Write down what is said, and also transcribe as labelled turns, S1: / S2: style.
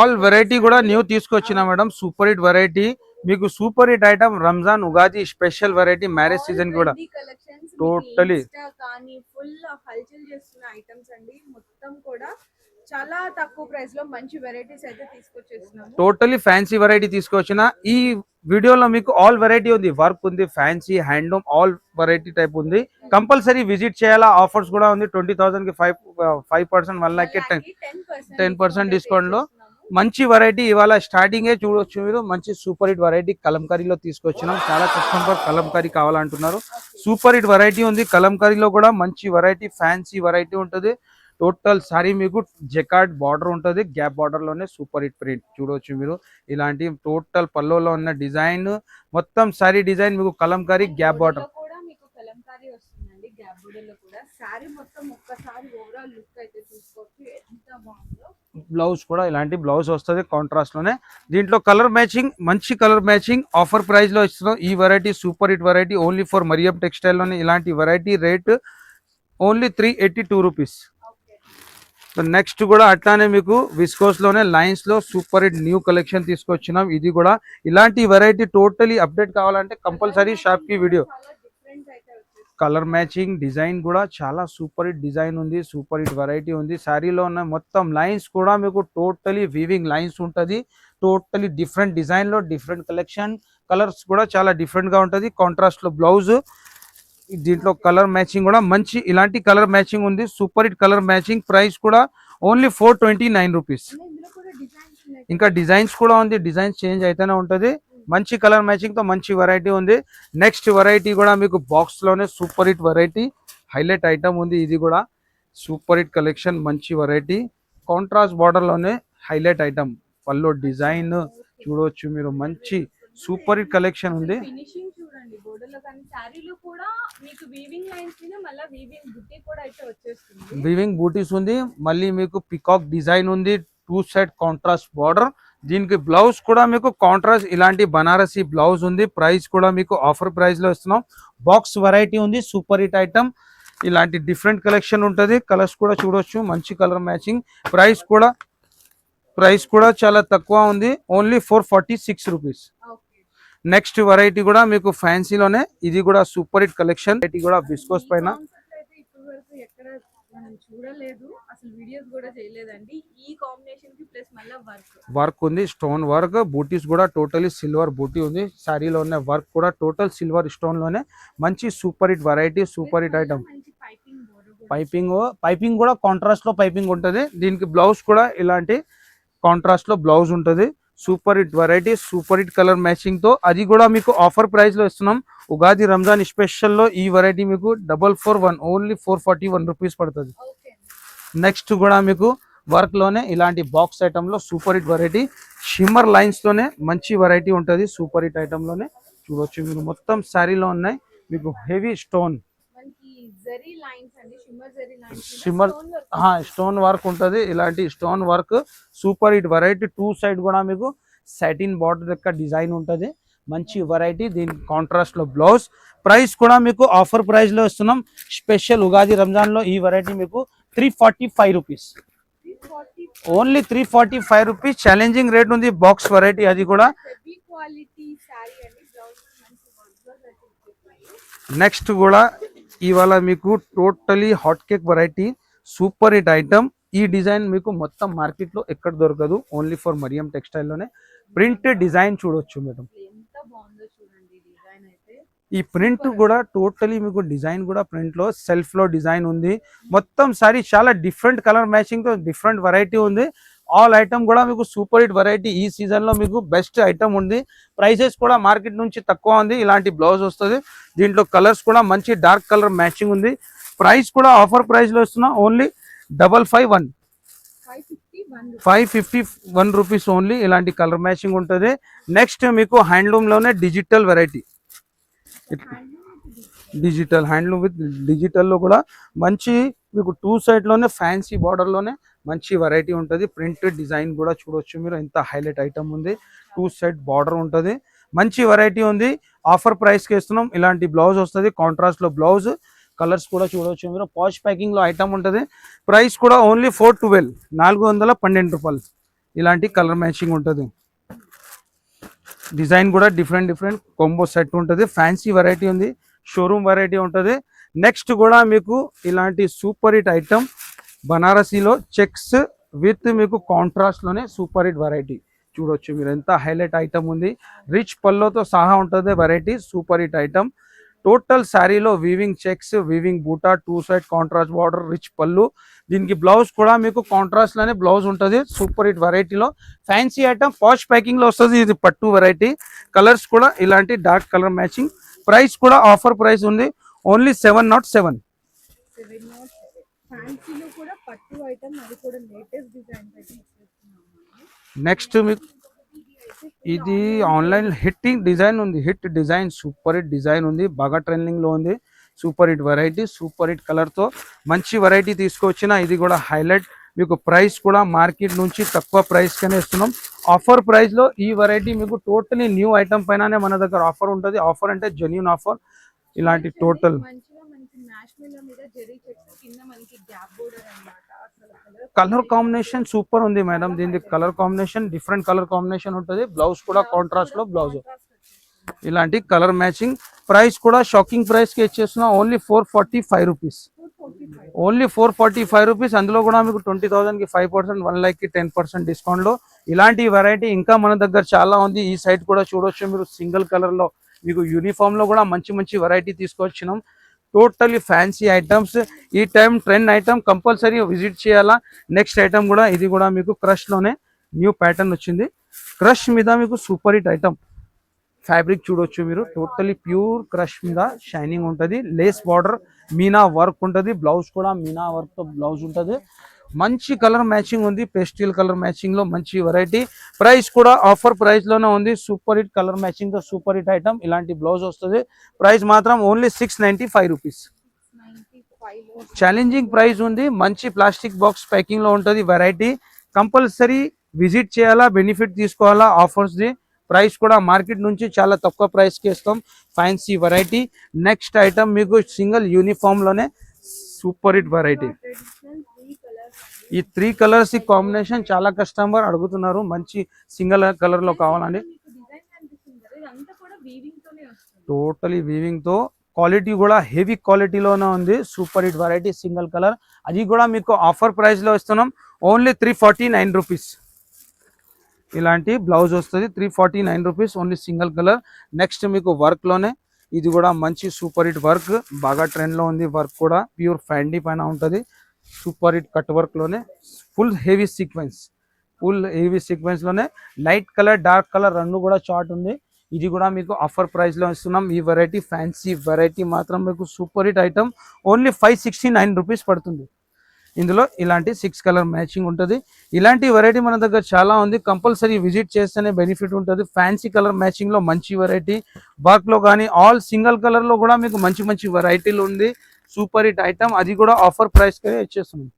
S1: All variety కూడా new తీసుకొచ్చినా madam. Super hit variety, మీకు super hit item Ramzan Ugadi special variety, marriage season కూడా totally
S2: కానీ ఫుల్ హల్చల్ చేస్తున్న ఐటమ్స్ అండి. మొత్తం కూడా చాలా తక్కువ ప్రైస్ లో మంచి వెరైటీస్ అయితే తీసుకొచ్చేస్తున్నాము.
S1: టోటలీ ఫ్యాన్సీ వెరైటీ తీసుకొచ్చిన. ఈ వీడియోలో మీకు ఆల్ వెరైటీ ఉంది, వర్క్ ఉంది, fancy handloom all variety type ఉంది. కంపల్సరీ విజిట్ చేయాలా. ఆఫర్స్ కూడా ఉంది. 20,000 కి 5% 1 lakh కి 10% డిస్కౌంట్ లో మంచి వెరైటీ ఇవాళ స్టార్టింగే చూడొచ్చు మీరు. మంచి సూపర్ హిట్ వెరైటీ కలంకారీలో తీసుకొచ్చినాం. చాలా కస్టమర్ కలంకారీ కావాలంటున్నారు. సూపర్ హిట్ వెరైటీ ఉంది కలంకారీలో కూడా. మంచి వెరైటీ ఫ్యాన్సీ వెరైటీ ఉంటుంది. టోటల్ సారీ మీకు జెకార్డ్ బార్డర్ ఉంటుంది. గ్యాప్ బార్డర్ లోనే సూపర్ హిట్ ప్రింట్ చూడవచ్చు మీరు. ఇలాంటి టోటల్ పల్లోలో ఉన్న డిజైన్ మొత్తం సారీ డిజైన్ మీకు కలంకారీ గ్యాప్ బార్డర్
S2: వస్తుందండి. గ్యాప్ బార్డర్ లో కూడా సారీ మొత్తం ఒక్కసారి ఓవరాల్ లుక్ అయితే చూసుకోవచ్చు ఎంత బాగుందో.
S1: బ్లౌజ్ కూడా ఇలాంటి బ్లౌజ్ వస్తుంది కాంట్రాస్ట్ లోనే. దీంట్లో కలర్ మ్యాచింగ్, మంచి కలర్ మ్యాచింగ్ ఆఫర్ ప్రైస్ లో ఇస్తున్నాం. ఈ variety super hit variety only for Mariam textile లోనే. ఇలాంటి variety rate only 382 rupees. Next కూడా అట్లానే మీకు విస్కోస్ లోనే లైన్స్ లో సూపర్ హిట్ న్యూ కలెక్షన్ తీసుకొచ్చినాం. ఇది కూడా ఇలాంటి వెరైటీ టోటలీ అప్డేట్ కావాలంటే కంపల్సరీ షాప్ కి వీడియో. కలర్ మ్యాచింగ్ డిజైన్ కూడా చాలా సూపర్ హిట్ డిజైన్ ఉంది. సూపర్ హిట్ వెరైటీ ఉంది. శారీలో ఉన్న మొత్తం లైన్స్ కూడా మీకు టోటలీ వీవింగ్ లైన్స్ ఉంటుంది. టోటలీ డిఫరెంట్ డిజైన్ లో డిఫరెంట్ కలెక్షన్. కలర్స్ కూడా చాలా డిఫరెంట్ గా ఉంటుంది. కాంట్రాస్ట్ లో బ్లౌజ్. దీంట్లో కలర్ మ్యాచింగ్ కూడా మంచి ఇలాంటి కలర్ మ్యాచింగ్ ఉంది. Super hit colour matching. Price కూడా ఓన్లీ 429 రూపీస్. ఇంకా డిజైన్స్ కూడా ఉంది. డిజైన్స్ చేంజ్ అయితేనే ఉంటుంది. మంచి కలర్ మ్యాచింగ్ తో మంచి వెరైటీ ఉంది. నెక్స్ట్ వెరైటీ కూడా మీకు బాక్స్ లోనే super hit variety highlight item ఉంది. ఇది కూడా సూపర్ హిట్ కలెక్షన్ మంచి వెరైటీ. కాంట్రాస్ట్ బార్డర్ లోనే హైలైట్ ఐటమ్. పల్లో డిజైన్ చూడవచ్చు మీరు. మంచి సూపర్ హిట్ కలెక్షన్ ఉంది. వీవింగ్ బూటీస్ ఉంది. మళ్ళీ మీకు పికాక్ డిజైన్ ఉంది. 2 సైడ్ కాంట్రాస్ట్ బార్డర్. దీనికి బ్లౌజ్ కూడా మీకు కాంట్రాస్ట్ ఇలాంటి బనారసి బ్లౌజ్ ఉంది. ప్రైస్ కూడా మీకు ఆఫర్ ప్రైస్ లో ఇస్తున్నాం. బాక్స్ వెరైటీ ఉంది. Super hit item. ఇలాంటి డిఫరెంట్ కలెక్షన్ ఉంటుంది. కలర్స్ కూడా చూడొచ్చు. మంచి కలర్ మ్యాచింగ్. ప్రైస్ కూడా చాలా తక్కువ ఉంది. Only 446 rupees. నెక్స్ట్ వెరైటీ కూడా మీకు ఫ్యాన్సీలోనే. ఇది కూడా సూపర్ హిట్ కలెక్షన్. ఇది కూడా విస్కోస్ పైన వర్క్ ఉంది. స్టోన్ వర్క్ బూటీస్ కూడా టోటలీ సిల్వర్ బూటీ ఉంది. శారీలో ఉన్న వర్క్ కూడా టోటల్ సిల్వర్ స్టోన్ లోనే. మంచి super hit variety, super hit item. Piping కూడా కాంట్రాస్ట్ లో పైపింగ్ ఉంటుంది. దీనికి బ్లౌజ్ కూడా ఇలాంటి కాంట్రాస్ట్ లో బ్లౌజ్ ఉంటుంది. Super hit variety, super hit colour matching తో. అది కూడా మీకు ఆఫర్ ప్రైస్ లో ఇస్తున్నాం. ఉగాది రంజాన్ స్పెషల్ లో ఈ వెరైటీ మీకు 441 ఓన్లీ 441 రూపీస్ పడుతుంది. నెక్స్ట్ కూడా మీకు వర్క్ లోనే ఇలాంటి బాక్స్ ఐటమ్ లో super hit variety shimmer lines తోనే మంచి వెరైటీ ఉంటుంది. సూపర్ హిట్ ఐటమ్ లోనే చూడవచ్చు మీరు. మొత్తం శారీలో ఉన్నాయి మీకు heavy stone shimmer stone work ఉంటుంది. ఇలాంటి stone work super hit variety. 2 side కూడా మీకు సాటిన్ బార్డర్ యొక్క డిజైన్ ఉంటుంది. మంచి వెరైటీ. దీని కాంట్రాస్ట్ లో బ్లౌజ్. ప్రైస్ కూడా మీకు ఆఫర్ ప్రైస్ లో ఇస్తున్నాం. స్పెషల్ ఉగాది రంజాన్ లో ఈ వెరైటీ మీకు 345 rupees. Only 345 rupees. Challenging rate ఉంది. బాక్స్ వెరైటీ అది కూడా. నెక్స్ట్ కూడా ఇవాళ మీకు totally hot cake variety super hit item. ఈ డిజైన్ మీకు మొత్తం మార్కెట్ లో ఎక్కడ దొరకదు. ఓన్లీ ఫర్ మరియం టెక్స్టైల్ లోనే. ప్రింట్ డిజైన్ చూడొచ్చు మేడం. ఈ ప్రింట్ కూడా టోటలీ మీకు డిజైన్ కూడా ప్రింట్ లో సెల్ఫ్ లో డిజైన్ ఉంది. మొత్తం సారీ చాలా డిఫరెంట్ కలర్ మ్యాచింగ్ తో డిఫరెంట్ వెరైటీ ఉంది. ఆల్ ఐటమ్ కూడా మీకు సూపర్ హిట్ వెరైటీ. ఈ సీజన్ లో మీకు బెస్ట్ ఐటమ్ ఉంది. ప్రైసెస్ కూడా మార్కెట్ నుంచి తక్కువ ఉంది. ఇలాంటి బ్లౌజ్ వస్తుంది. దీంట్లో కలర్స్ కూడా మంచి డార్క్ కలర్ మ్యాచింగ్ ఉంది. ప్రైస్ కూడా ఆఫర్ ప్రైస్ లో ఇస్తున్నా. Only 551 rupees only. ఇలాంటి కలర్ మ్యాచింగ్ ఉంటుంది. నెక్స్ట్ మీకు హ్యాండ్లూమ్ లోనే digital variety. Digital handloom with digital లో కూడా మంచి మీకు 2 సైడ్ లోనే ఫ్యాన్సీ బార్డర్ లోనే మంచి వెరైటీ ఉంటుంది. ప్రింట్ డిజైన్ కూడా చూడొచ్చు మీరు. ఎంత హైలైట్ ఐటమ్ ఉంది. 2 సైడ్ బార్డర్ ఉంటుంది. మంచి వెరైటీ ఉంది. ఆఫర్ ప్రైస్ కి ఇస్తున్నాం. ఇలాంటి బ్లౌజ్ వస్తుంది. కాంట్రాస్ట్ లో బ్లౌజ్. కలర్స్ కూడా చూడవచ్చు మీరు. పాష్ ప్యాకింగ్ లో ఐటమ్ ఉంటుంది. ప్రైస్ కూడా ఓన్లీ 412 రూపాయలు. ఇలాంటి కలర్ మ్యాచింగ్ ఉంటుంది. డిజైన్ కూడా డిఫరెంట్ కాంబో సెట్ ఉంటుంది. ఫ్యాన్సీ వెరైటీ ఉంది, షోరూమ్ వెరైటీ ఉంటుంది. నెక్స్ట్ కూడా మీకు ఇలాంటి సూపర్ హిట్ ఐటమ్ బనారసీలో చెక్స్ విత్ మీకు కాంట్రాస్ట్ లోనే సూపర్ హిట్ వెరైటీ చూడొచ్చు మీరు. ఎంత హైలైట్ ఐటమ్ ఉంది, రిచ్ పల్లోతో సహా ఉంటుంది variety. Super hit item. Total శారీలో వీవింగ్ చెక్స్, వీవింగ్ బూటా, 2 సైడ్ కాంట్రాస్ట్ బార్డర్, రిచ్ పళ్ళు. దీనికి బ్లౌజ్ కూడా మీకు కాంట్రాస్ట్ లోనే బ్లౌజ్ ఉంటుంది. సూపర్ హిట్ వెరైటీలో ఫ్యాన్సీ ఐటమ్ పాష్ ప్యాకింగ్ లో వస్తుంది. ఇది పట్టు వెరైటీ. కలర్స్ కూడా ఇలాంటి డార్క్ కలర్ మ్యాచింగ్. ప్రైస్ కూడా ఆఫర్ ప్రైస్ ఉంది, ఓన్లీ 707.
S2: ఫ్యాన్సీలో కూడా పట్టు ఐటమ్, అది కూడా లేటెస్ట్ డిజైన్ అయితే ఇచ్చేస్తున్నాము.
S1: నెక్స్ట్ మీకు ఇది ఆన్లైన్ హిట్టింగ్ డిజైన్ ఉంది. Hit design, super hit design ఉంది, బాగా ట్రెండింగ్ లో ఉంది. Super hit variety, super hit colour తో మంచి వెరైటీ తీసుకొచ్చిన. ఇది కూడా హైలైట్. మీకు ప్రైస్ కూడా మార్కెట్ నుంచి తక్కువ ప్రైస్ కనే ఇస్తున్నాం. ఆఫర్ ప్రైస్ లో ఈ వెరైటీ మీకు టోటలీ న్యూ ఐటమ్ పైననే మన దగ్గర ఆఫర్ ఉంటుంది. ఆఫర్ అంటే జెన్యూన్ ఆఫర్. ఇలాంటి టోటల్
S2: మంచిగా మనకి మ్యాష్మిల్లో మీద జెరీ చెక్స్ కింద మనకి గ్యాప్ బోర్డర్ అన్నమాట. అసలు
S1: కలర్ కాంబినేషన్ సూపర్ ఉంది మేడం. దీనికి colour combination different colour combination ఉంటుంది. బ్లౌజ్ కూడా కాంట్రాస్ట్ లో బ్లౌజ్. ఇలాంటి కలర్ మ్యాచింగ్. ప్రైస్ కూడా షాకింగ్ ప్రైస్ కి ఇచ్చేస్తున్నాం, ఓన్లీ 445 రూపీస్. Only 445 rupees. అందులో కూడా మీకు 20,000 కి 5%, 1 lakh కి 10% డిస్కౌంట్ లో. ఇలాంటి వెరైటీ ఇంకా మన దగ్గర చాలా ఉంది. ఈ సైడ్ కూడా చూడొచ్చు మీరు. సింగిల్ కలర్ లో మీకు యూనిఫామ్ లో కూడా మంచి వెరైటీ తీసుకొచ్చినాం. Totally fancy items. ఈ time trend item compulsory visit చేయాలా. నెక్స్ట్ ఐటమ్ కూడా ఇది కూడా మీకు క్రష్ లోనే న్యూ ప్యాటర్న్ వచ్చింది. క్రష్ మీద మీకు సూపర్ హిట్ ఐటమ్. ఫ్యాబ్రిక్ చూడొచ్చు మీరు. టోటలీ ప్యూర్ క్రష్ మీద షైనింగ్ ఉంటుంది. లేస్ బార్డర్, మీనా వర్క్ ఉంటుంది. బ్లౌజ్ కూడా మీనా వర్క్ తో బ్లౌజ్ ఉంటుంది. మంచి కలర్ మ్యాచింగ్ ఉంది. పేస్టిల్ కలర్ మ్యాచింగ్ లో మంచి వెరైటీ. ప్రైస్ కూడా ఆఫర్ ప్రైస్ లోనే ఉంది. సూపర్ హిట్ కలర్ మ్యాచింగ్ తో సూపర్ హిట్ ఐటమ్. ఇలాంటి బ్లౌజ్ వస్తుంది. ప్రైస్ మాత్రం ఓన్లీ 695 రూపీస్. ఛాలెంజింగ్ ప్రైస్ ఉంది. మంచి ప్లాస్టిక్ బాక్స్ ప్యాకింగ్ లో ఉంటుంది వెరైటీ. కంపల్సరీ విజిట్ చేయాలా, బెనిఫిట్ తీసుకోవాలా ఆఫర్స్ ది. ప్రైస్ కూడా మార్కెట్ నుంచి చాలా తక్కువ ప్రైస్ కి ఇస్తాం. Fancy variety. నెక్స్ట్ ఐటమ్ మీకు సింగిల్ యూనిఫామ్ లోనే సూపర్ హిట్ వెరైటీ. ఈ 3 కలర్స్ ఈ కాంబినేషన్ చాలా కస్టమర్ అడుగుతున్నారు. మంచి సింగిల్ కలర్ లో కావాలండి. టోటలీ వీవింగ్ తో క్వాలిటీ కూడా హెవీ క్వాలిటీలోనే ఉంది. Super hit variety single colour. అది కూడా మీకు ఆఫర్ ప్రైస్ లో ఇస్తున్నాం, ఓన్లీ 349 రూపీస్. ఇలాంటి బ్లౌజ్ వస్తుంది. 349 rupees, only single colour. Next మీకు వర్క్ లోనే ఇది కూడా మంచి సూపర్ హిట్ వర్క్, బాగా ట్రెండ్ లో ఉంది. వర్క్ కూడా ప్యూర్ ఫ్యాండీ పైన ఉంటుంది. సూపర్ హిట్ కట్ వర్క్ లోనే ఫుల్ హెవీ సీక్వెన్స్ లోనే లైట్ కలర్, డార్క్ కలర్ రెండు కూడా చార్ట్ ఉంది. ఇది కూడా మీకు ఆఫర్ ప్రైస్ లో ఇస్తున్నాం. ఈ వెరైటీ ఫ్యాన్సీ వెరైటీ మాత్రం మీకు super hit item, only 569 rupees పడుతుంది. ఇందులో ఇలాంటి 6 కలర్ మ్యాచింగ్ ఉంటుంది. ఇలాంటి వెరైటీ మన దగ్గర చాలా ఉంది. కంపల్సరీ విజిట్ చేస్తేనే బెనిఫిట్ ఉంటుంది. ఫ్యాన్సీ కలర్ మ్యాచింగ్ లో మంచి వెరైటీ. వర్క్ లో కానీ ఆల్ సింగిల్ కలర్ లో కూడా మీకు మంచి వెరైటీలు ఉంది. Super hit item. అది కూడా ఆఫర్ ప్రైస్ కే ఇచ్చేస్తున్నాం.